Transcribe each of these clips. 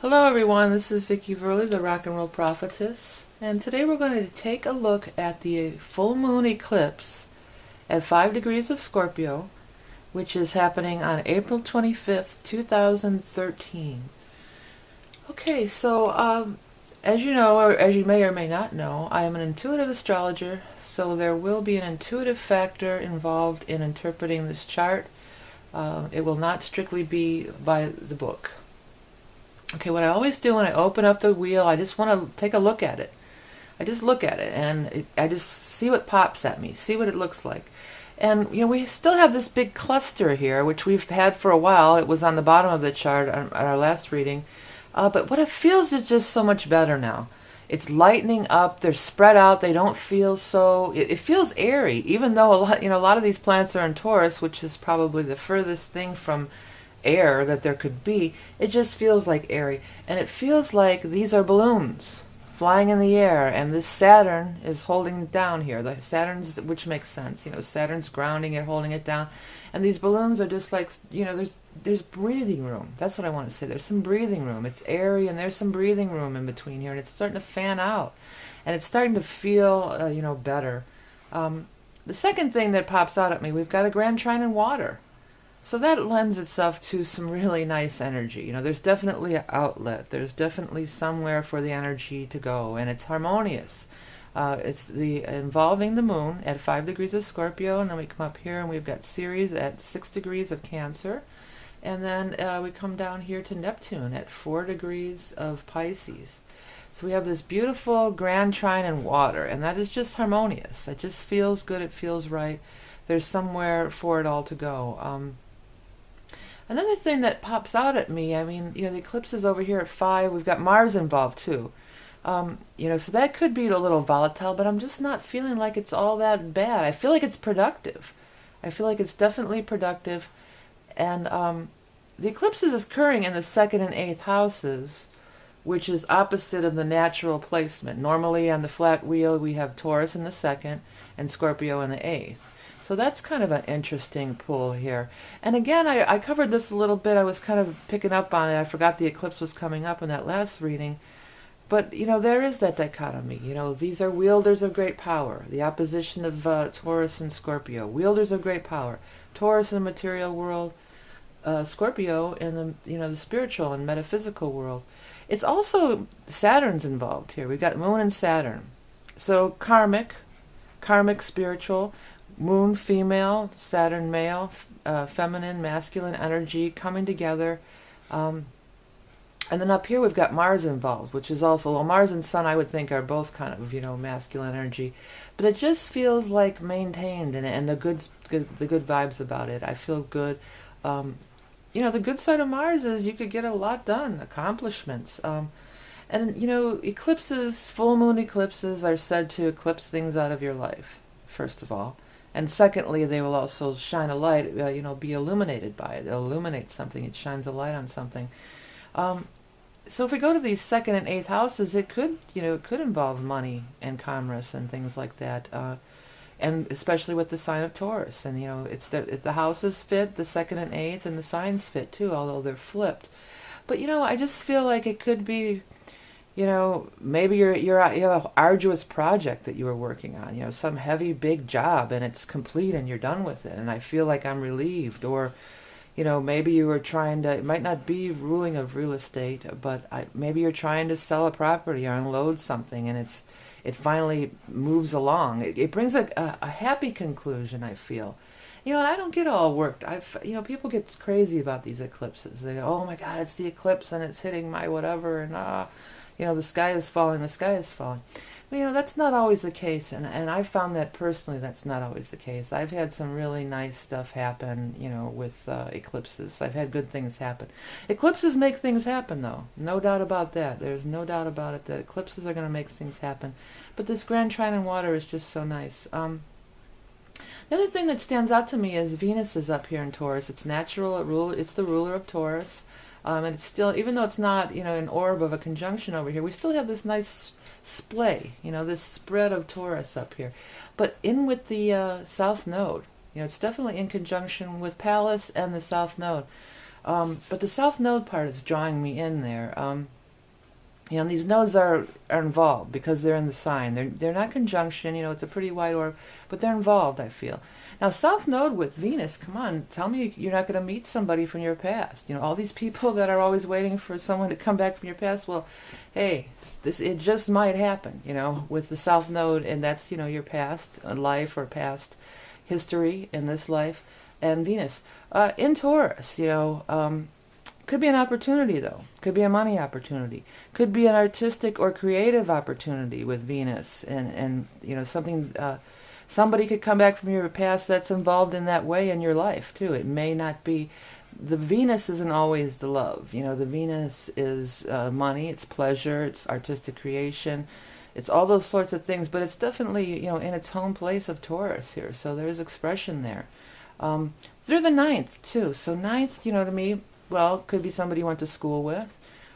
Hello everyone, this is Vicky Verley, the Rock and Roll Prophetess, and today we're going to take a look at the full moon eclipse at 5 degrees of Scorpio, which is happening on April 25th, 2013. Okay, so as you know, or as you may or may not know, I am an intuitive astrologer, so there will be an intuitive factor involved in interpreting this chart. It will not strictly be by the book. Okay, what I always do when I open up the wheel, I just want to take a look at it. I just look at it and I just see what pops at me, see what it looks like. And, you know, we still have this big cluster here, which we've had for a while. It was on the bottom of the chart on our last reading. But what it feels is just so much better now. It's lightening up, they're spread out, they don't feel so, it feels airy, even though a lot of these planets are in Taurus, which is probably the furthest thing from air that there could be. It just feels like airy, and it feels like these are balloons flying in the air, and this Saturn is holding it down here. The Saturn's, which makes sense, Saturn's grounding it, holding it down, and these balloons are just like, there's breathing room. That's what I want to say. There's some breathing room. It's airy, and there's some breathing room in between here, and it's starting to fan out, and it's starting to feel better. The second thing that pops out at me, we've got a grand trine in water. So that lends itself to some really nice energy. There's definitely an outlet. There's definitely somewhere for the energy to go, and it's harmonious. It's involving the moon at 5 degrees of Scorpio, and then we come up here and we've got Ceres at 6 degrees of Cancer, and then we come down here to Neptune at 4 degrees of Pisces. So we have this beautiful grand trine in water, and that is just harmonious. It just feels good. It feels right. There's somewhere for it all to go. Another thing that pops out at me, the eclipse is over here at 5. We've got Mars involved too. So that could be a little volatile, but I'm just not feeling like it's all that bad. I feel like it's productive. I feel like it's definitely productive. And the eclipse is occurring in the 2nd and 8th houses, which is opposite of the natural placement. Normally on the flat wheel we have Taurus in the 2nd and Scorpio in the 8th. So that's kind of an interesting pull here. And again, I covered this a little bit. I was kind of picking up on it. I forgot the eclipse was coming up in that last reading. But, there is that dichotomy. These are wielders of great power. The opposition of Taurus and Scorpio. Wielders of great power. Taurus in the material world. Scorpio in the spiritual and metaphysical world. It's also Saturn's involved here. We've got Moon and Saturn. So karmic spiritual. Moon female, Saturn male, feminine, masculine energy coming together. And then up here we've got Mars involved, which is also, well, Mars and Sun I would think are both kind of, masculine energy. But it just feels like maintained, and the good vibes about it. I feel good. The good side of Mars is you could get a lot done, accomplishments. And eclipses, full moon eclipses are said to eclipse things out of your life, first of all. And secondly, they will also shine a light, be illuminated by it. It'll illuminate something. It shines a light on something. So if we go to these 2nd and 8th houses, it could involve money and commerce and things like that. And especially with the sign of Taurus. And, it's the houses fit, the 2nd and 8th, and the signs fit too, although they're flipped. But, I just feel like it could be, maybe you have an arduous project that you were working on, some heavy big job, and it's complete and you're done with it, and I feel like I'm relieved. Or maybe you were trying to, it might not be ruling of real estate, but maybe you're trying to sell a property or unload something, and it finally moves along. It brings a happy conclusion, I feel. And I don't get all worked. People get crazy about these eclipses. They go, oh my God, it's the eclipse and it's hitting my whatever, and the sky is falling, the sky is falling. That's not always the case, and I've found that personally that's not always the case. I've had some really nice stuff happen, with eclipses. I've had good things happen. Eclipses make things happen, though. No doubt about that. There's no doubt about it that eclipses are going to make things happen. But this grand trine in water is just so nice. The other thing that stands out to me is Venus is up here in Taurus. It's natural. It's the ruler of Taurus. And it's still, even though it's not, an orb of a conjunction over here, we still have this nice splay, this spread of Taurus up here. But in with the South Node, it's definitely in conjunction with Pallas and the South Node. But the south node part is drawing me in there. These nodes are involved because they're in the sign. They're not conjunction. It's a pretty wide orb, but they're involved, I feel. Now, South Node with Venus, come on, tell me you're not going to meet somebody from your past. All these people that are always waiting for someone to come back from your past, well, hey, it just might happen, with the South Node, and that's, your past life or past history in this life, and Venus. In Taurus, could be an opportunity, though. Could be a money opportunity. Could be an artistic or creative opportunity with Venus, and something... somebody could come back from your past that's involved in that way in your life, too. It may not be... The Venus isn't always the love. The Venus is money, it's pleasure, it's artistic creation. It's all those sorts of things, but it's definitely, in its home place of Taurus here. So there's expression there. Through the ninth, too. So ninth, to me, well, could be somebody you went to school with.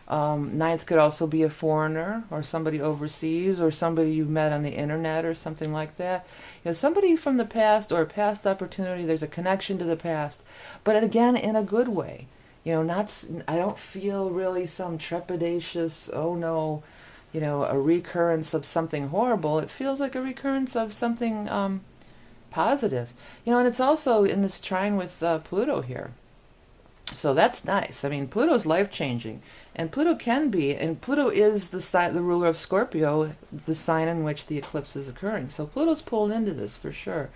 Ninth could also be a foreigner or somebody overseas or somebody you've met on the internet or something like that. Somebody from the past or a past opportunity. There's a connection to the past, but again, in a good way. I don't feel really some trepidatious, oh no, a recurrence of something horrible. It feels like a recurrence of something positive. And it's also in this trine with Pluto here. So that's nice. I mean, Pluto's life-changing. And Pluto can be, and Pluto is the ruler of Scorpio, the sign in which the eclipse is occurring. So Pluto's pulled into this for sure.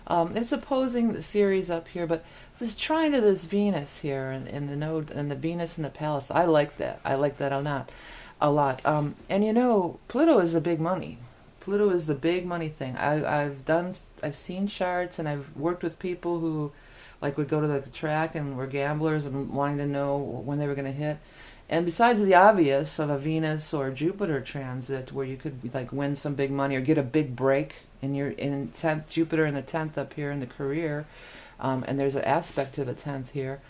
It's opposing the Ceres up here, but this trine to this Venus here, and the node, and the Venus in the palace, I like that. I like that a lot. And Pluto is the big money. Pluto is the big money thing. I've seen charts, and I've worked with people who would go to the track and were gamblers and wanting to know when they were going to hit. And besides the obvious of a Venus or Jupiter transit where you could win some big money or get a big break in 10th, Jupiter in the 10th up here in the career, and there's an aspect to the 10th here.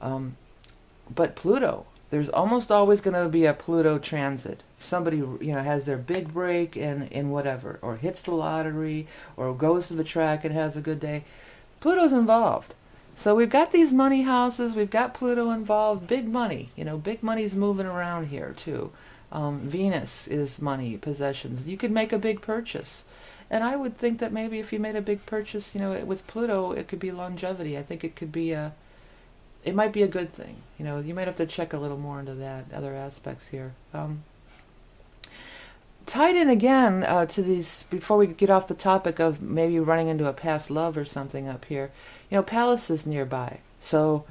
But Pluto, there's almost always going to be a Pluto transit. If somebody has their big break in whatever, or hits the lottery, or goes to the track and has a good day, Pluto's involved. So we've got these money houses, we've got Pluto involved, big money. Big money's moving around here too. Venus is money, possessions. You could make a big purchase. And I would think that maybe if you made a big purchase, with Pluto, it could be longevity. I think it could be it might be a good thing. You might have to check a little more into that, other aspects here. Tied in again to these, before we get off the topic of maybe running into a past love or something up here, Pallas is nearby. So,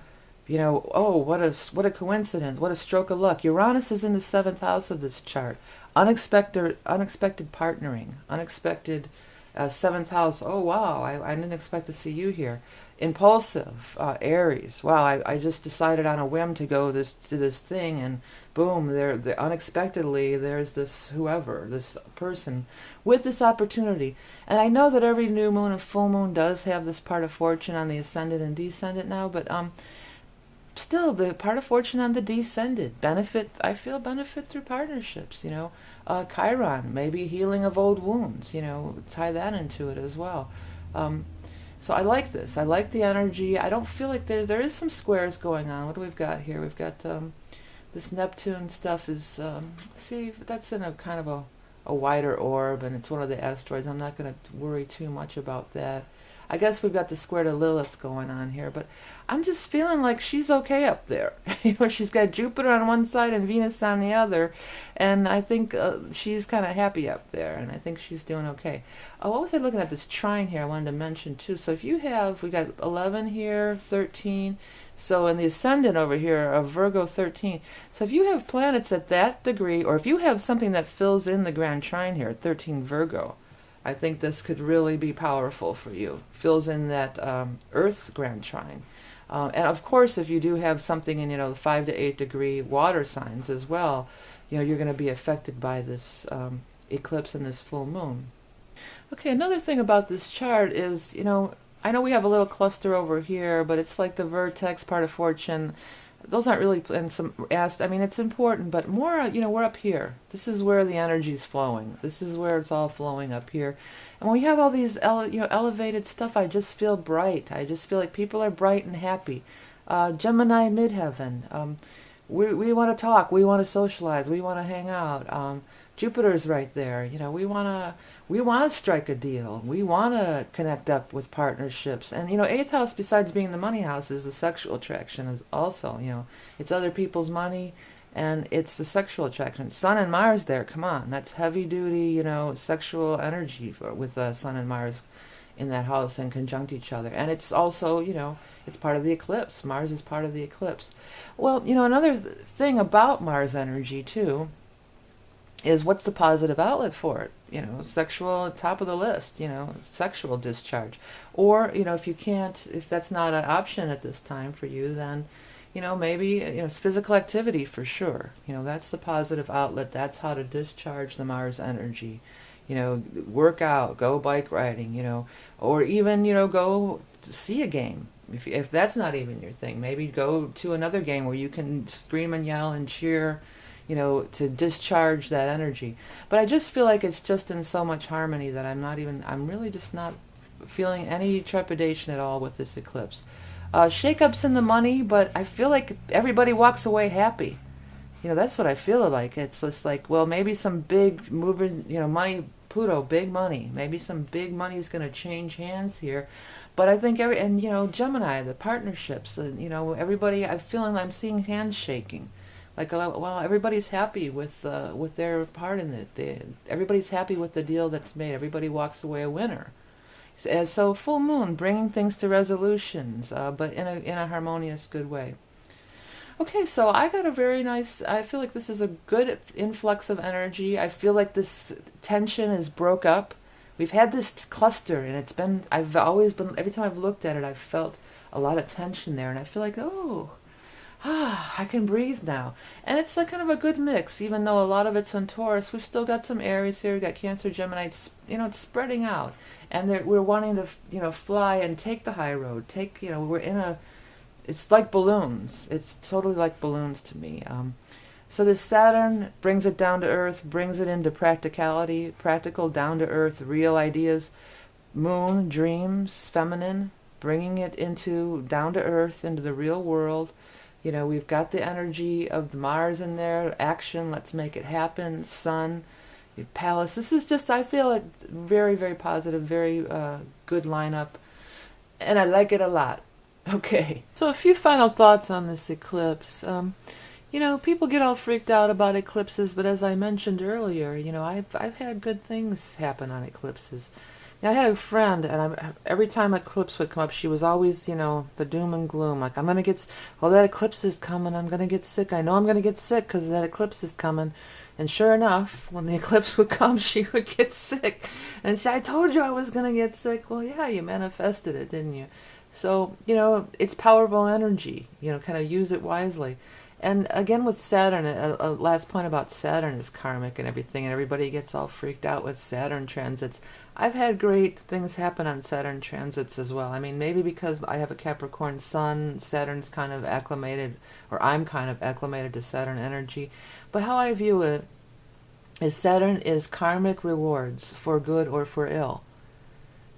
oh, what a coincidence, what a stroke of luck. Uranus is in the 7th house of this chart. Unexpected partnering, unexpected 7th house. Oh, wow, I didn't expect to see you here. Impulsive, Aries. Wow, I just decided on a whim to go to this thing, and boom, there unexpectedly there's this person with this opportunity. And I know that every new moon and full moon does have this part of fortune on the ascendant and descendant now, but still, the part of fortune on the descendant I feel benefit through partnerships. Chiron, maybe healing of old wounds. Tie that into it as well. So I like this. I like the energy. I don't feel like there is some squares going on. What do we've got here? We've got this Neptune stuff is, see, that's in a kind of a wider orb, and it's one of the asteroids. I'm not going to worry too much about that. I guess we've got the square to Lilith going on here, but I'm just feeling like she's okay up there. She's got Jupiter on one side and Venus on the other, and I think she's kind of happy up there, and I think she's doing okay. What was I looking at? This trine here I wanted to mention too. So if you have, we got 11 here, 13, so in the ascendant over here of Virgo 13. So if you have planets at that degree, or if you have something that fills in the grand trine here, 13 Virgo, I think this could really be powerful for you. Fills in that Earth grand trine. And of course, if you do have something in, the 5 to 8 degree water signs as well, you're going to be affected by this eclipse and this full moon. Okay, another thing about this chart is, I know we have a little cluster over here, but it's like the vertex, part of fortune. Those aren't really, and it's important, but more, we're up here. This is where the energy's flowing. This is where it's all flowing up here. And when we have all these, elevated stuff, I just feel bright. I just feel like people are bright and happy. Gemini midheaven. We want to talk, we want to socialize, we want to hang out. Jupiter's right there. You know, we want to strike a deal. We want to connect up with partnerships. And you know, eighth house, besides being the money house, is the sexual attraction. Is also, you know, it's other people's money, and it's the sexual attraction. Sun and Mars there. Come on, that's heavy duty. You know, sexual energy with Sun and Mars in that house and conjunct each other. And it's also, you know, it's part of the eclipse. Mars is part of the eclipse. Well, you know, another thing about Mars energy too is what's the positive outlet for it? You know, sexual, top of the list, you know, sexual discharge. Or, you know, if you can't, if that's not an option at this time for you, then, you know, maybe, you know, it's physical activity for sure. You know, that's the positive outlet. That's how to discharge the Mars energy. You know, work out, go bike riding, you know, or even, you know, go to see a game. If that's not even your thing, maybe go to another game where you can scream and yell and cheer, you know, to discharge that energy. But I just feel like it's just in so much harmony that I'm really just not feeling any trepidation at all with this eclipse. Shakeups in the money, but I feel like everybody walks away happy. You know, that's what I feel like. It's just like, well, maybe some big moving, you know, money, Pluto, big money. Maybe some big money is going to change hands here. But I think and you know, Gemini, the partnerships, and you know, everybody, I'm seeing hands shaking. Like, well, everybody's happy with their part in it. Everybody's happy with the deal that's made. Everybody walks away a winner. So full moon, bringing things to resolutions, but in a harmonious, good way. Okay, so I got a very nice, I feel like this is a good influx of energy. I feel like this tension is broke up. We've had this cluster, and I've always been, every time I've looked at it, I've felt a lot of tension there, and I feel like, I can breathe now. And it's like kind of a good mix, even though a lot of it's on Taurus. We've still got some Aries here, we've got Cancer, Gemini. You know, it's spreading out. And we're wanting to, you know, fly and take the high road. You know, it's like balloons. It's totally like balloons to me. So this Saturn brings it down to earth, brings it into practicality, practical, down to earth, real ideas. Moon, dreams, feminine, bringing it into down to earth, into the real world. You know, we've got the energy of the Mars in there, action, let's make it happen, Sun, Palace. This is just, I feel it very, very positive, very good lineup, and I like it a lot. Okay, so a few final thoughts on this eclipse. You know, people get all freaked out about eclipses, but as I mentioned earlier, you know, I've had good things happen on eclipses. Now, I had a friend, and every time eclipse would come up, she was always, you know, the doom and gloom. Like, that eclipse is coming, I'm going to get sick. I know I'm going to get sick because that eclipse is coming. And sure enough, when the eclipse would come, she would get sick. And I told you I was going to get sick. Well, yeah, you manifested it, didn't you? So, you know, it's powerful energy. You know, kind of use it wisely. And again with Saturn, a last point about Saturn is karmic and everything, and everybody gets all freaked out with Saturn transits. I've had great things happen on Saturn transits as well. I mean, maybe because I have a Capricorn sun, Saturn's kind of acclimated, or I'm kind of acclimated to Saturn energy. But how I view it is Saturn is karmic rewards for good or for ill.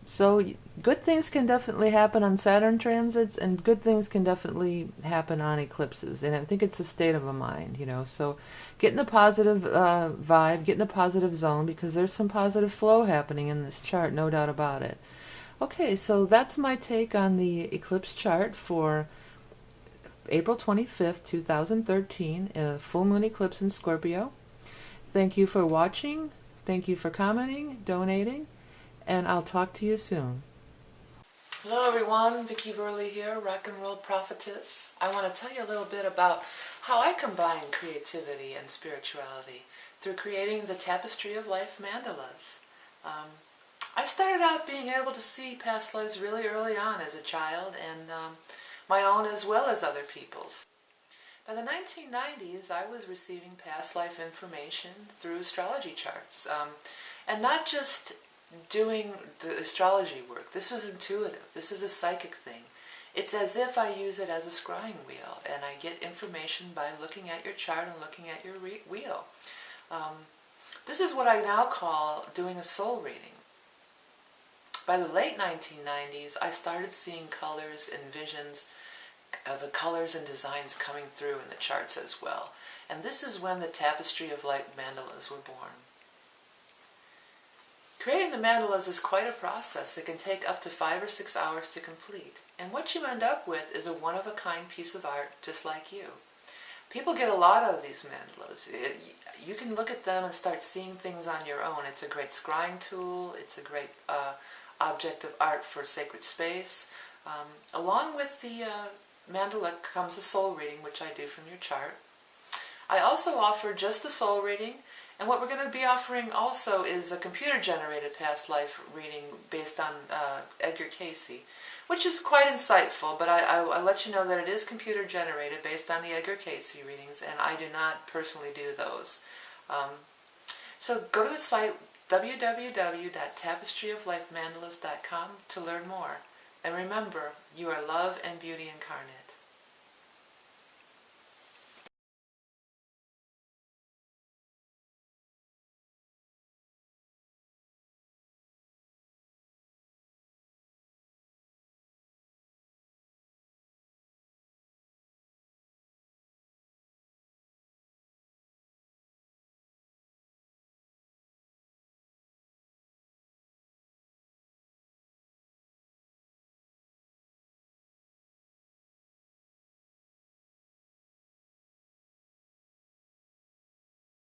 So good things can definitely happen on Saturn transits, and good things can definitely happen on eclipses. And I think it's a state of a mind, you know. So get in the positive vibe, get in the positive zone, because there's some positive flow happening in this chart, no doubt about it. Okay, so that's my take on the eclipse chart for April 25th, 2013, full moon eclipse in Scorpio. Thank you for watching. Thank you for commenting, donating. And I'll talk to you soon. Hello everyone, Vicki Verley here, Rock and Roll Prophetess. I want to tell you a little bit about how I combine creativity and spirituality through creating the Tapestry of Life mandalas. I started out being able to see past lives really early on as a child, and my own as well as other people's. By the 1990s, I was receiving past life information through astrology charts, and not just doing the astrology work. This was intuitive. This is a psychic thing. It's as if I use it as a scrying wheel, and I get information by looking at your chart and looking at your wheel. This is what I now call doing a soul reading. By the late 1990s, I started seeing colors and visions the colors and designs coming through in the charts as well. And this is when the tapestry of light mandalas were born. Creating the mandalas is quite a process. It can take up to 5 or 6 hours to complete. And what you end up with is a one-of-a-kind piece of art just like you. People get a lot of these mandalas. You can look at them and start seeing things on your own. It's a great scrying tool. It's a great object of art for sacred space. Along with the mandala comes a soul reading, which I do from your chart. I also offer just the soul reading, and what we're going to be offering also is a computer-generated past life reading based on Edgar Cayce, which is quite insightful, but I let you know that it is computer-generated based on the Edgar Cayce readings, and I do not personally do those. So go to the site www.tapestryoflifemandalas.com to learn more. And remember, you are love and beauty incarnate.